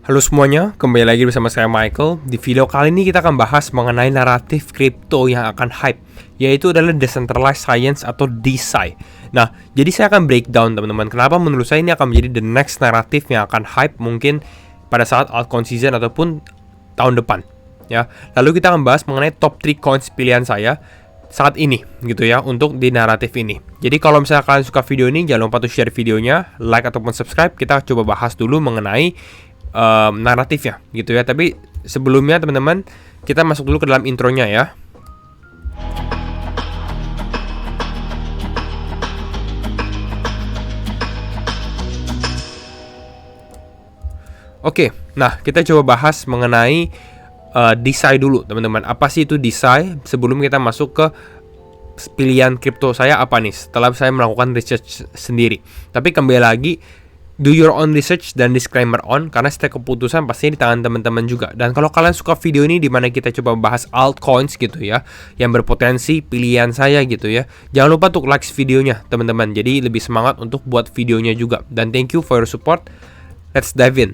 Halo semuanya, kembali lagi bersama saya Michael. Di video kali ini kita akan bahas mengenai naratif kripto yang akan hype, yaitu adalah Decentralized Science atau DeSci. Nah, jadi saya akan breakdown teman-teman, kenapa menurut saya ini akan menjadi the next naratif yang akan hype mungkin pada saat altcoin season ataupun tahun depan. Ya, lalu kita akan bahas mengenai top 3 coins pilihan saya saat ini gitu ya untuk di naratif ini. Jadi kalau misalnya kalian suka video ini, jangan lupa untuk share videonya, like ataupun subscribe. Kita coba bahas dulu mengenai naratifnya gitu ya. Tapi sebelumnya teman-teman, kita masuk dulu ke dalam intronya ya. Oke, nah kita coba bahas mengenai DeSci dulu teman-teman. Apa sih itu DeSci? Sebelum kita masuk ke pilihan kripto saya apa nih setelah saya melakukan research sendiri. Tapi kembali lagi, do your own research dan disclaimer on, karena setiap keputusan pastinya di tangan teman-teman juga. Dan kalau kalian suka video ini di mana kita coba bahas altcoins gitu ya, yang berpotensi pilihan saya gitu ya, jangan lupa untuk like videonya teman-teman. Jadi lebih semangat untuk buat videonya juga. Dan thank you for your support. Let's dive in.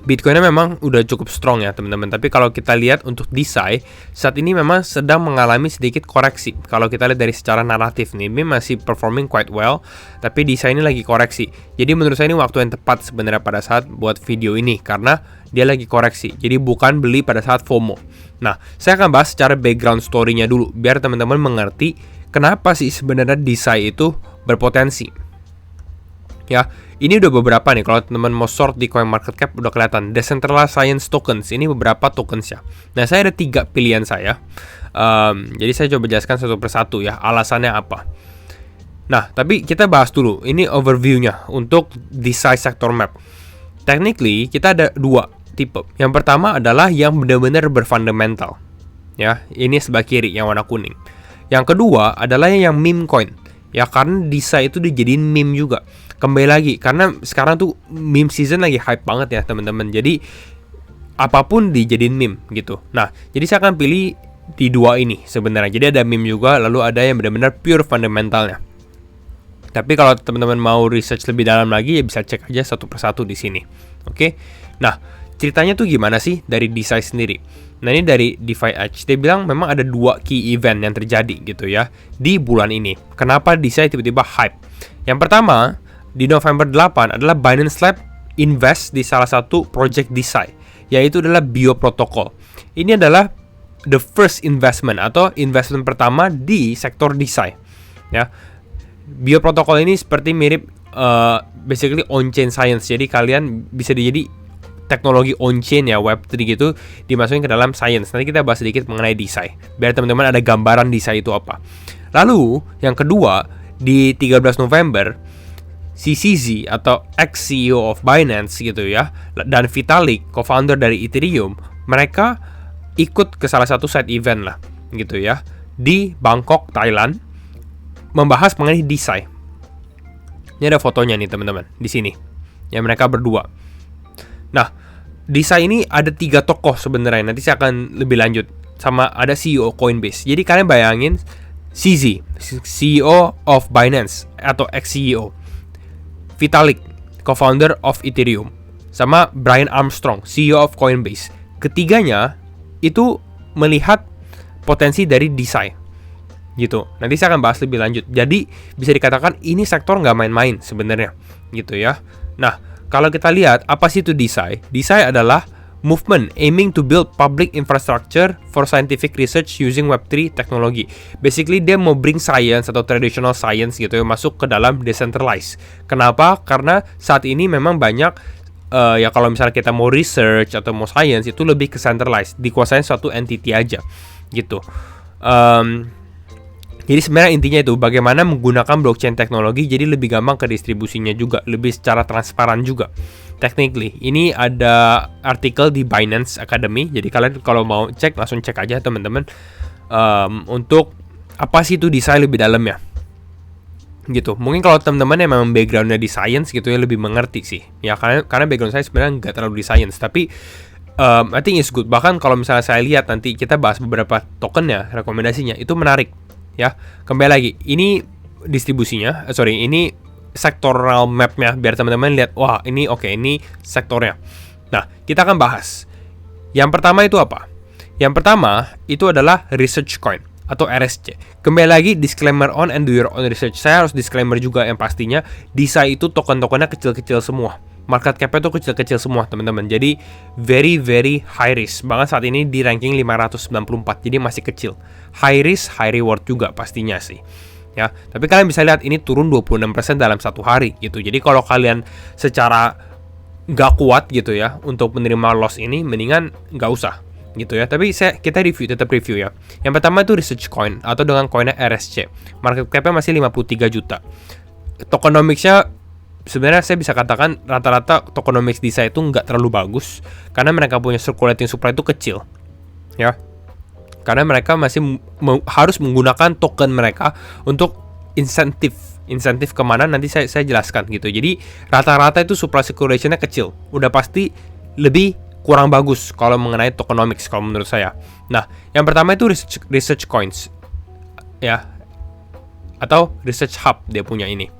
Bitcoinnya memang udah cukup strong ya teman-teman. Tapi kalau kita lihat untuk DeSci saat ini memang sedang mengalami sedikit koreksi. Kalau kita lihat dari secara naratif nih, ini masih performing quite well, tapi DeSci ini lagi koreksi. Jadi menurut saya ini waktu yang tepat sebenarnya pada saat buat video ini, karena dia lagi koreksi. Jadi bukan beli pada saat FOMO. Nah, saya akan bahas secara background story-nya dulu biar teman-teman mengerti kenapa sih sebenarnya DeSci itu berpotensi. Ya, ini udah beberapa nih. Kalau teman-teman mau sort di CoinMarketCap udah kelihatan Decentralized Science Tokens. Ini beberapa tokens ya. Nah, saya ada 3 pilihan saya. Jadi saya coba jelaskan satu persatu ya, alasannya apa. Nah, tapi kita bahas dulu. Ini overview-nya untuk DeSci Sector Map. Technically, kita ada 2 tipe. Yang pertama adalah yang benar-benar berfundamental. Ya, ini sebelah kiri yang warna kuning. Yang kedua adalah yang meme coin. Ya, karena DeSci itu dijadiin meme juga. Kembali lagi, karena sekarang tuh meme season lagi hype banget ya teman-teman. Jadi apapun dijadiin meme gitu. Nah, jadi saya akan pilih di 2 ini sebenarnya. Jadi ada meme juga, lalu ada yang benar-benar pure fundamentalnya. Tapi kalau teman-teman mau research lebih dalam lagi, ya bisa cek aja satu persatu di sini. Oke. Nah, ceritanya tuh gimana sih dari DeSci sendiri? Nah, ini dari DeFi Edge. Dia bilang memang ada 2 key event yang terjadi gitu ya di bulan ini. Kenapa DeSci tiba-tiba hype? Yang pertama, di November 8 adalah Binance Lab invest di salah satu project DeSci, yaitu adalah Bio Protocol. Ini adalah the first investment atau investment pertama di sektor DeSci. Ya, Bio Protocol ini seperti mirip basically on-chain science. Jadi kalian bisa jadi teknologi on-chain ya, Web3 gitu, dimasukin ke dalam science. Nanti kita bahas sedikit mengenai DeSci, biar teman-teman ada gambaran DeSci itu apa. Lalu, yang kedua, di 13 November, CZ atau ex-CEO of Binance gitu ya, dan Vitalik, co-founder dari Ethereum, mereka ikut ke salah satu side event lah gitu ya, di Bangkok, Thailand, membahas mengenai DeSci. Ini ada fotonya nih teman-teman, di sini. Ya, mereka berdua. Nah, DeSci ini ada 3 tokoh sebenarnya. Nanti saya akan lebih lanjut. Sama ada CEO Coinbase. Jadi kalian bayangin CZ, CEO of Binance atau ex-CEO, Vitalik, co-founder of Ethereum, sama Brian Armstrong, CEO of Coinbase. Ketiganya itu melihat potensi dari DeSci gitu. Nanti saya akan bahas lebih lanjut. Jadi bisa dikatakan ini sektor nggak main-main sebenarnya gitu ya. Nah, kalau kita lihat apa sih itu DeSci? DeSci adalah movement aiming to build public infrastructure for scientific research using Web3 teknologi. Basically dia mau bring science atau traditional science gitu ya masuk ke dalam decentralized. Kenapa? Karena saat ini memang banyak ya kalau misalnya kita mau research atau mau science itu lebih ke centralized, dikuasain suatu entity aja gitu. Jadi sebenarnya intinya itu bagaimana menggunakan blockchain teknologi jadi lebih gampang ke distribusinya juga, lebih secara transparan juga. Technically, ini ada artikel di Binance Academy. Jadi kalian kalau mau cek langsung cek aja teman-teman untuk apa sih itu DeSci lebih dalam ya. Gitu. Mungkin kalau teman-teman yang memang backgroundnya di science gitu ya lebih mengerti sih. Ya karena background saya sebenarnya nggak terlalu di science, tapi I think it's good. Bahkan kalau misalnya saya lihat nanti kita bahas beberapa tokennya, rekomendasinya itu menarik. Ya, kembali lagi, ini distribusinya, ini sektoral mapnya biar teman-teman lihat, wah ini oke, ini sektornya. Nah, kita akan bahas. Yang pertama itu apa? Yang pertama itu adalah Research Coin atau RSC. Kembali lagi, disclaimer on and do your own research. Saya harus disclaimer juga yang pastinya, DeSci itu token-tokennya kecil-kecil semua. Market cap-nya tuh kecil-kecil semua, teman-teman. Jadi very high risk. Bahkan saat ini di ranking 594, jadi masih kecil. High risk, high reward juga pastinya sih. Ya, tapi kalian bisa lihat ini turun 26% dalam satu hari gitu. Jadi kalau kalian secara nggak kuat gitu ya untuk menerima loss ini, mendingan nggak usah gitu ya. Tapi kita tetap review ya. Yang pertama itu Research Coin atau dengan koinnya RSC. Market cap-nya masih 53 juta. Tokenomics-nya sebenarnya saya bisa katakan rata-rata tokenomics DeSci itu nggak terlalu bagus karena mereka punya circulating supply itu kecil ya, karena mereka masih harus menggunakan token mereka untuk insentif kemana nanti saya jelaskan gitu. Jadi rata-rata itu supply circulation-nya kecil, udah pasti lebih kurang bagus kalau mengenai tokenomics kalau menurut saya. Nah, yang pertama itu research coins ya, atau research hub dia punya ini.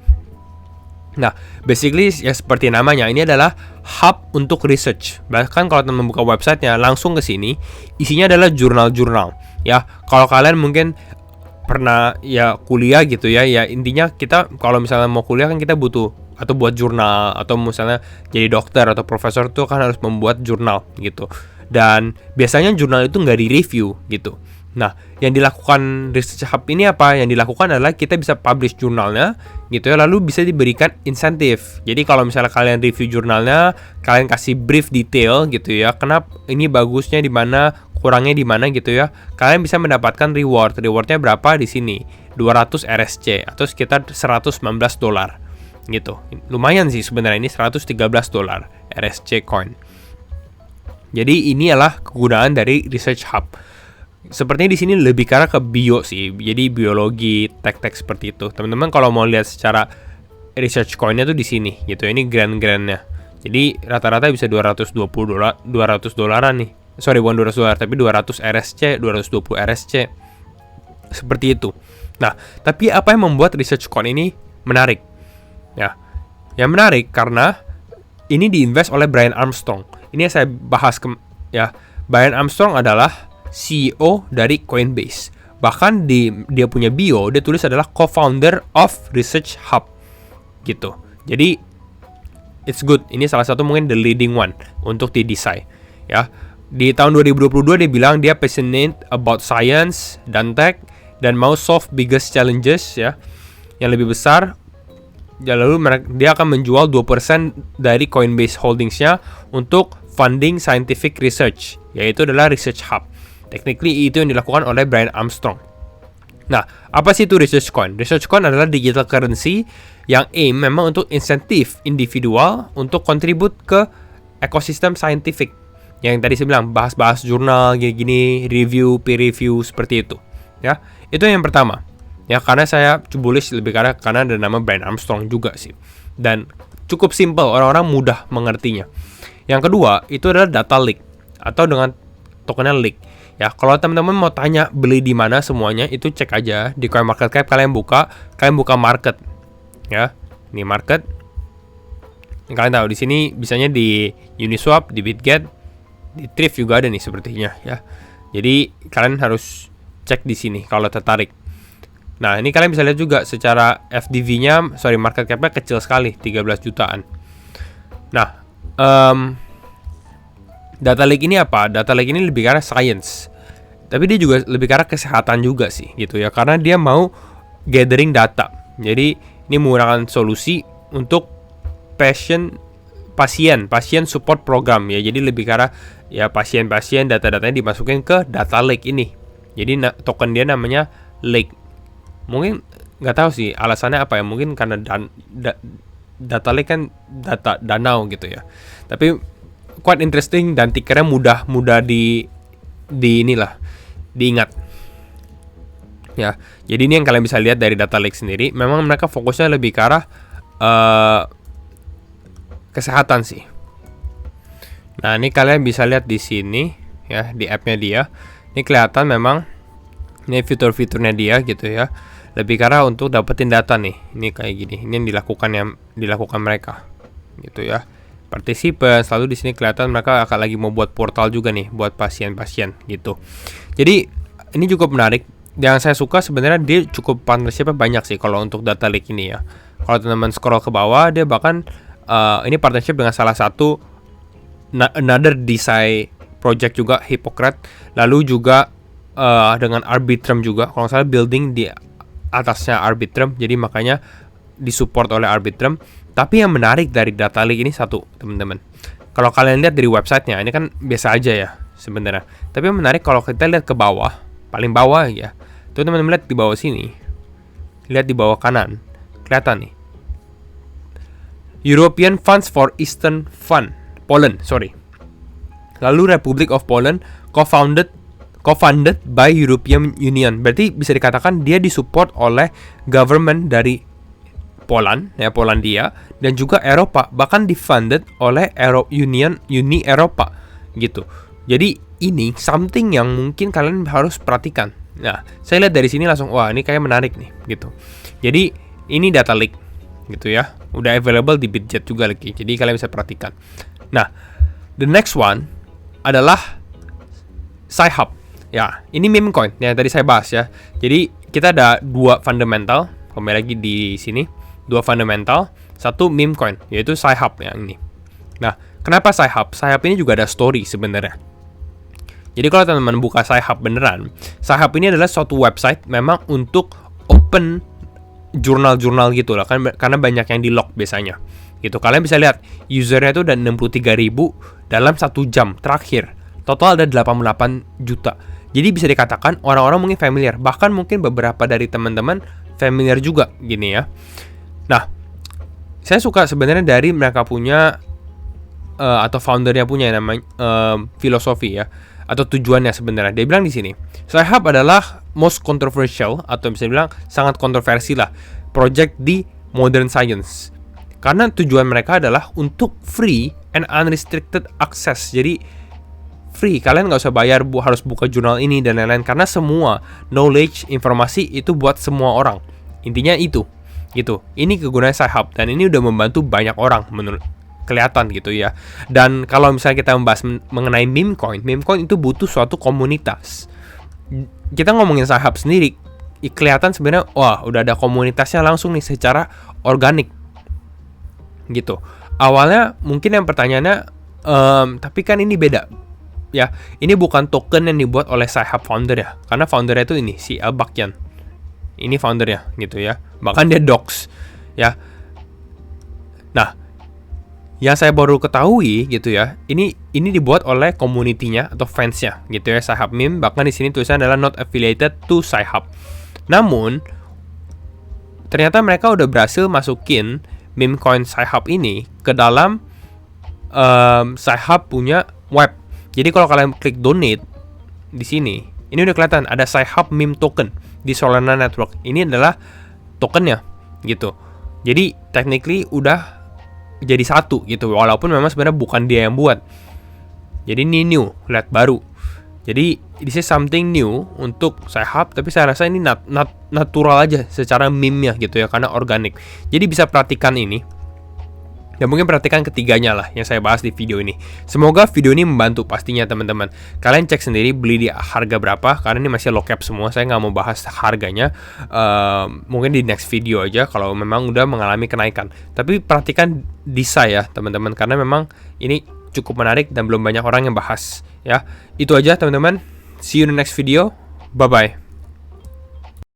Nah, basically ya seperti namanya, ini adalah hub untuk research. Bahkan kalau teman membuka websitenya langsung ke sini, isinya adalah jurnal-jurnal. Ya, kalau kalian mungkin pernah ya kuliah gitu ya, ya intinya kita kalau misalnya mau kuliah kan kita butuh atau buat jurnal, atau misalnya jadi dokter atau profesor tuh kan harus membuat jurnal gitu. Dan biasanya jurnal itu nggak di-review gitu. Nah, yang dilakukan Research Hub ini apa? Yang dilakukan adalah kita bisa publish jurnalnya gitu ya, lalu bisa diberikan insentif. Jadi kalau misalnya kalian review jurnalnya, kalian kasih brief detail gitu ya, kenapa ini bagusnya di mana, kurangnya di mana gitu ya. Kalian bisa mendapatkan reward. Rewardnya berapa di sini? 200 RSC atau sekitar $119 gitu. Lumayan sih sebenarnya, ini $113 RSC coin. Jadi ini adalah kegunaan dari Research Hub. Sepertinya di sini lebih ke arah ke bio sih, jadi biologi, tek seperti itu. Teman-teman kalau mau lihat secara research coinnya tuh di sini gitu. Ini grand-grandnya. Jadi rata-rata bisa $200 nih. Sorry, bukan $200, tapi 200 RSC, 220 RSC. Seperti itu. Nah, tapi apa yang membuat research coin ini menarik? Ya, yang menarik karena ini diinvest oleh Brian Armstrong. Ini yang saya bahas ya. Brian Armstrong adalah CEO dari Coinbase. Bahkan dia punya bio, dia tulis adalah co-founder of Research Hub gitu. Jadi it's good. Ini salah satu mungkin the leading one untuk di DeSci ya. Di tahun 2022 dia bilang dia passionate about science dan tech dan mau solve biggest challenges ya, yang lebih besar. Ya, lalu dia akan menjual 2% dari Coinbase holdingsnya untuk funding scientific research, yaitu adalah Research Hub. Technically itu yang dilakukan oleh Brian Armstrong. Nah, apa sih itu Research Coin? Research Coin adalah digital currency yang aim memang untuk insentif individual untuk kontribut ke ekosistem scientific. Yang tadi saya bilang, bahas-bahas jurnal gini-gini, review, peer review, seperti itu. Ya, itu yang pertama. Ya, karena saya bullish lebih karena ada nama Brian Armstrong juga sih. Dan cukup simple, orang-orang mudah mengertinya. Yang kedua, itu adalah data leak atau dengan tokennya leak. Ya, kalau teman-teman mau tanya beli di mana semuanya, itu cek aja di CoinMarketCap, kalian buka market. Ya, ini market. Kalian tahu di sini bisanya di Uniswap, di Bitget, di Thrift juga ada nih sepertinya ya. Jadi kalian harus cek di sini kalau tertarik. Nah, ini kalian bisa lihat juga secara FDV-nya, market cap-nya kecil sekali, 13 jutaan. Nah, data lake ini apa? Data lake ini lebih ke arah science. Tapi dia juga lebih ke arah kesehatan juga sih gitu ya. Karena dia mau gathering data. Jadi ini menggunakan solusi untuk pasien support program ya. Jadi lebih ke arah ya pasien-pasien data-datanya dimasukin ke data lake ini. Jadi token dia namanya lake. Mungkin nggak tahu sih alasannya apa ya. Mungkin karena data lake kan data danau gitu ya. Tapi quite interesting dan tickernya mudah diingat ya. Jadi ini yang kalian bisa lihat dari data lake sendiri. Memang mereka fokusnya lebih ke arah kesehatan sih. Nah, ini kalian bisa lihat di sini ya, di app-nya dia. Ini kelihatan memang ini fitur-fiturnya dia gitu ya. Lebih ke arah untuk dapetin data nih. Ini kayak gini. Ini yang dilakukan mereka gitu ya. participants. Lalu di sini kelihatan mereka akan lagi mau buat portal juga nih buat pasien-pasien gitu. Jadi ini cukup menarik. Yang saya suka sebenarnya dia cukup partnershipnya banyak sih kalau untuk data lake ini ya. Kalau teman-teman scroll ke bawah, dia bahkan ini partnership dengan salah satu another design project juga, Hippocrates. Lalu juga dengan Arbitrum juga. Kalau salah building di atasnya Arbitrum, jadi makanya disupport oleh Arbitrum. Tapi yang menarik dari data lake ini satu, teman-teman. Kalau kalian lihat dari websitenya, ini kan biasa aja ya sebenarnya. Tapi yang menarik kalau kita lihat ke bawah, paling bawah ya. Tuh teman-teman lihat di bawah sini. Lihat di bawah kanan. Kelihatan nih. European Funds for Eastern Poland. Lalu Republic of Poland co-founded by European Union. Berarti bisa dikatakan dia disupport oleh government dari Polandia dan juga Eropa, bahkan difunded oleh Uni Eropa gitu. Jadi ini something yang mungkin kalian harus perhatikan. Nah, saya lihat dari sini langsung, wah ini kayak menarik nih gitu. Jadi ini data leak gitu ya, udah available di Bitget juga lagi. Jadi kalian bisa perhatikan. Nah, the next one adalah Sci-Hub. Ya, ini meme coin yang tadi saya bahas ya. Jadi kita ada dua fundamental, kembali lagi di sini, dua fundamental, satu meme coin, yaitu Sci-Hub yang ini. Nah, kenapa Sci-Hub? Sci-Hub ini juga ada story sebenarnya. Jadi kalau teman-teman buka Sci-Hub beneran, Sci-Hub ini adalah suatu website memang untuk open jurnal-jurnal gitu lah, kan karena banyak yang di lock biasanya. Gitu. Kalian bisa lihat usernya itu udah 63.000 dalam 1 jam terakhir. Total ada 88 juta. Jadi bisa dikatakan orang-orang mungkin familiar, bahkan mungkin beberapa dari teman-teman familiar juga gini ya. Nah, saya suka sebenarnya dari mereka punya atau foundernya punya namanya filosofi ya, atau tujuannya sebenarnya. Dia bilang di sini, Sci-Hub adalah most controversial atau bisa dibilang sangat kontroversi lah project di modern science. Karena tujuan mereka adalah untuk free and unrestricted access. Jadi free, kalian nggak usah bayar harus buka jurnal ini dan lain-lain, karena semua knowledge, informasi itu buat semua orang. Intinya itu gitu. Ini kegunaan Sci-Hub dan ini udah membantu banyak orang menurut kelihatan gitu ya. Dan kalau misalnya kita membahas mengenai meme coin itu butuh suatu komunitas. Kita ngomongin Sci-Hub sendiri, kelihatan sebenarnya wah udah ada komunitasnya langsung nih secara organik gitu. Awalnya mungkin yang pertanyaannya tapi kan ini beda ya, ini bukan token yang dibuat oleh Sci-Hub founder ya, karena foundernya itu ini si Albakian, ini foundernya gitu ya, bahkan dia docs ya. Nah, yang saya baru ketahui gitu ya, ini dibuat oleh community-nya atau fans-nya gitu ya, Sci-Hub meme. Bahkan di sini tulisannya adalah not affiliated to Sci-Hub. Namun ternyata mereka udah berhasil masukin meme coin Sci-Hub ini ke dalam Sci-Hub punya web. Jadi kalau kalian klik donate di sini, ini udah kelihatan ada Sci-Hub meme token di Solana Network. Ini adalah tokennya gitu. Jadi technically udah jadi satu gitu, walaupun memang sebenarnya bukan dia yang buat. Jadi ini new, lihat baru. Jadi this is something new untuk Sci-Hub, tapi saya rasa ini natural aja secara meme-nya gitu ya, karena organik. Jadi bisa perhatikan ini. Dan mungkin perhatikan ketiganya lah yang saya bahas di video ini. Semoga video ini membantu pastinya teman-teman. Kalian cek sendiri beli di harga berapa, karena ini masih low cap semua. Saya nggak mau bahas harganya. Mungkin di next video aja kalau memang udah mengalami kenaikan. Tapi perhatikan desain ya teman-teman, karena memang ini cukup menarik dan belum banyak orang yang bahas ya. Itu aja teman-teman. See you in the next video. Bye bye.